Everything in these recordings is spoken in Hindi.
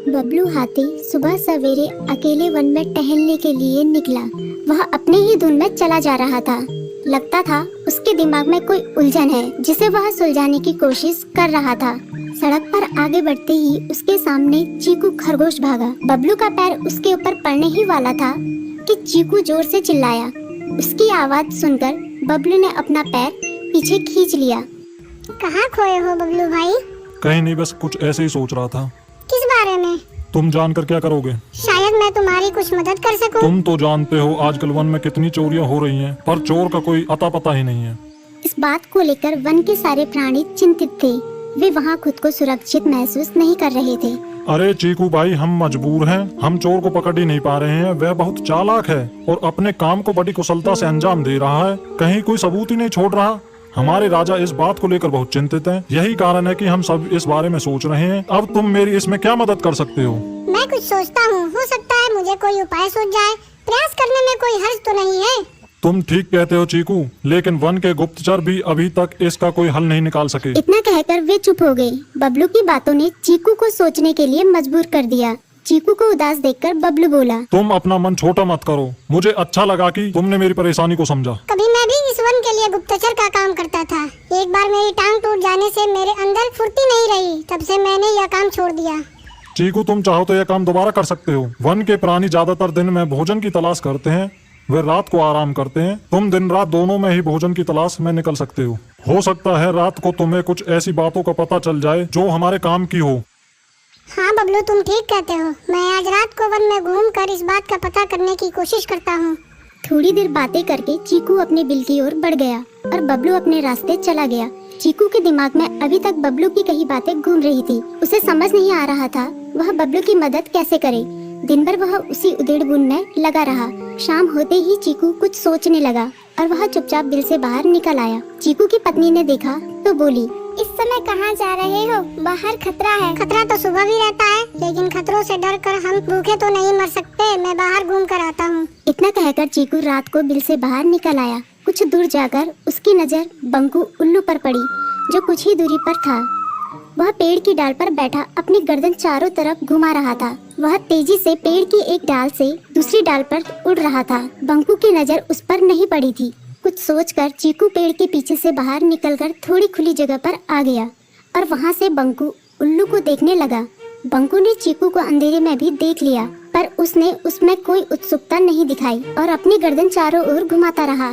बबलू हाथी सुबह सवेरे अकेले वन में टहलने के लिए निकला। वह अपने ही धुन में चला जा रहा था। लगता था उसके दिमाग में कोई उलझन है जिसे वह सुलझाने की कोशिश कर रहा था। सड़क पर आगे बढ़ते ही उसके सामने चीकू खरगोश भागा। बबलू का पैर उसके ऊपर पड़ने ही वाला था कि चीकू जोर से चिल्लाया। उसकी आवाज सुनकर बबलू ने अपना पैर पीछे खींच लिया। कहाँ खोए हो बबलू भाई? कहीं नहीं, बस कुछ ऐसे ही सोच रहा था। किस बारे में? तुम जानकर क्या करोगे? शायद मैं तुम्हारी कुछ मदद कर सकूं। तुम तो जानते हो आजकल वन में कितनी चोरियां हो रही हैं, पर चोर का कोई अता पता ही नहीं है। इस बात को लेकर वन के सारे प्राणी चिंतित थे। वे वहाँ खुद को सुरक्षित महसूस नहीं कर रहे थे। अरे चीकू भाई, हम मजबूर हैं। हम चोर को पकड़ ही नहीं पा रहे हैं। वह बहुत चालाक है और अपने काम को बड़ी कुशलता से अंजाम दे रहा है। कहीं कोई सबूत ही नहीं छोड़ रहा। हमारे राजा इस बात को लेकर बहुत चिंतित हैं। यही कारण है कि हम सब इस बारे में सोच रहे हैं। अब तुम मेरी इसमें क्या मदद कर सकते हो? मैं कुछ सोचता हूँ, हो सकता है मुझे कोई उपाय सूझ जाए। प्रयास करने में कोई हर्ज तो नहीं है। तुम ठीक कहते हो चीकू, लेकिन वन के गुप्तचर भी अभी तक इसका कोई हल नहीं निकाल सके। इतना कहकर वे चुप हो गए। बबलू की बातों ने चीकू को सोचने के लिए मजबूर कर दिया। चीकू को उदास देखकर बबलू बोला, तुम अपना मन छोटा मत करो। मुझे अच्छा लगा कि तुमने मेरी परेशानी को समझा। कभी मैं भी इस वन के लिए गुप्तचर का काम करता था। एक बार मेरी टांग टूट जाने से मेरे अंदर फुर्ती नहीं रही। तब से मैंने यह काम छोड़ दिया। चीकू, तुम चाहो तो यह काम दोबारा कर सकते हो। वन के प्राणी ज्यादातर दिन में भोजन की तलाश करते हैं, वे रात को आराम करते हैं। तुम दिन रात दोनों में ही भोजन की तलाश में निकल सकते हो सकता है रात को तुम्हें कुछ ऐसी बातों का पता चल जाए जो हमारे काम की हो। हाँ बबलू, तुम ठीक कहते हो। मैं आज रात को वन में घूमकर इस बात का पता करने की कोशिश करता हूँ। थोड़ी देर बातें करके चीकू अपने बिल की ओर बढ़ गया और बबलू अपने रास्ते चला गया। चीकू के दिमाग में अभी तक बबलू की कई बातें घूम रही थी। उसे समझ नहीं आ रहा था वह बबलू की मदद कैसे करे। दिन भर वह उसी उधेड़-बुन में लगा रहा। शाम होते ही चीकू कुछ सोचने लगा और वह चुपचाप बिल से बाहर निकल आया। चीकू की पत्नी ने देखा तो बोली, इस समय कहाँ जा रहे हो? बाहर खतरा है। खतरा तो सुबह भी रहता है, लेकिन खतरों से डरकर हम भूखे तो नहीं मर सकते। मैं बाहर घूम कर आता हूँ। इतना कहकर चीकू रात को बिल से बाहर निकल आया। कुछ दूर जाकर उसकी नजर बंकू उल्लू पर पड़ी, जो कुछ ही दूरी पर था। वह पेड़ की डाल पर बैठा अपनी गर्दन चारों तरफ घुमा रहा था। वह तेजी से पेड़ की एक डाल से दूसरी डाल पर उड़ रहा था। बंकू की नजर उस पर नहीं पड़ी थी। कुछ सोचकर चीकू पेड़ के पीछे से बाहर निकलकर थोड़ी खुली जगह पर आ गया और वहां से बंकू उल्लू को देखने लगा। बंकू ने चीकू को अंधेरे में भी देख लिया, पर उसने उसमें कोई उत्सुकता नहीं दिखाई और अपनी गर्दन चारों ओर घुमाता रहा।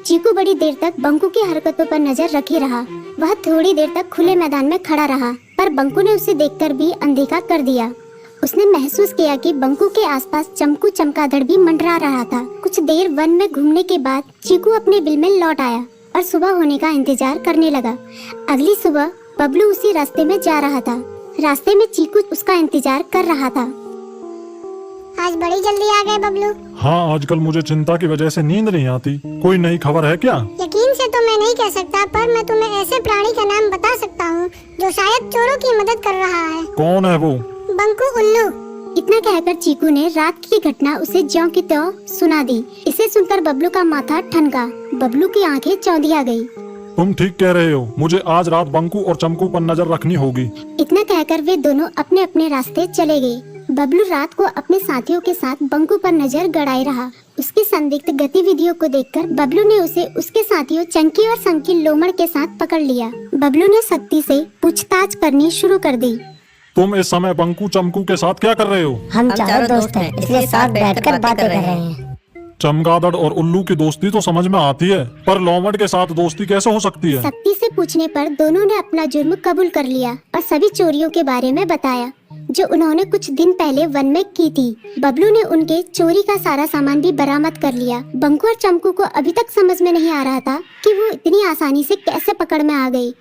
चीकू बड़ी देर तक बंकू की हरकतों पर नजर रखे रहा। वह थोड़ी देर तक खुले मैदान में खड़ा रहा, पर बंकू ने उसे देखकर भी अनदेखा कर दिया। उसने महसूस किया कि बंकू के आसपास चमकू चमगादड़ भी मंडरा रहा था। कुछ देर वन में घूमने के बाद चीकू अपने बिल में लौट आया और सुबह होने का इंतजार करने लगा। अगली सुबह बबलू उसी रास्ते में जा रहा था। रास्ते में चीकू उसका इंतजार कर रहा था। आज बड़ी जल्दी आ गए बबलू। हाँ, आजकल मुझे चिंता की वजह से नींद नहीं आती। कोई नई खबर है क्या? यकीन से तो मैं नहीं कह सकता, पर मैं तुम्हें ऐसे प्राणी का नाम बता सकता हूँ जो शायद चोरों की मदद कर रहा है। कौन है वो? बंकू उल्लू। इतना कहकर चीकू ने रात की घटना उसे ज्यों की त्यों सुना दी। इसे सुनकर बबलू का माथा ठनका। बबलू की आंखें चौंधिया गई। तुम ठीक कह रहे हो। मुझे आज रात बंकू और चमकू पर नजर रखनी होगी। इतना कहकर वे दोनों अपने अपने रास्ते चले गए। बबलू रात को अपने साथियों के साथ बंकू पर नजर गड़ाए रहा। उसकी संदिग्ध गतिविधियों को देखकर बबलू ने उसे उसके साथियों चंकी और संकी लोमड़ के साथ पकड़ लिया। बबलू ने सख्ती से पूछताछ करनी शुरू कर दी। तुम इस समय बंकू चमकू के साथ क्या कर रहे हो? हम चारों दोस्त हैं, इसलिए साथ बैठकर बातें कर रहे हैं। चमगादड़ और उल्लू की दोस्ती तो समझ में आती है, पर लोमड़ के साथ दोस्ती कैसे हो सकती है? सख्ती से पूछने पर दोनों ने अपना जुर्म कबूल कर लिया और सभी चोरियों के बारे में बताया जो उन्होंने कुछ दिन पहले वन में की थी। बबलू ने उनके चोरी का सारा सामान भी बरामद कर लिया। बंकू और चमकू को अभी तक समझ में नहीं आ रहा था कि वो इतनी आसानी से कैसे पकड़ में आ गई।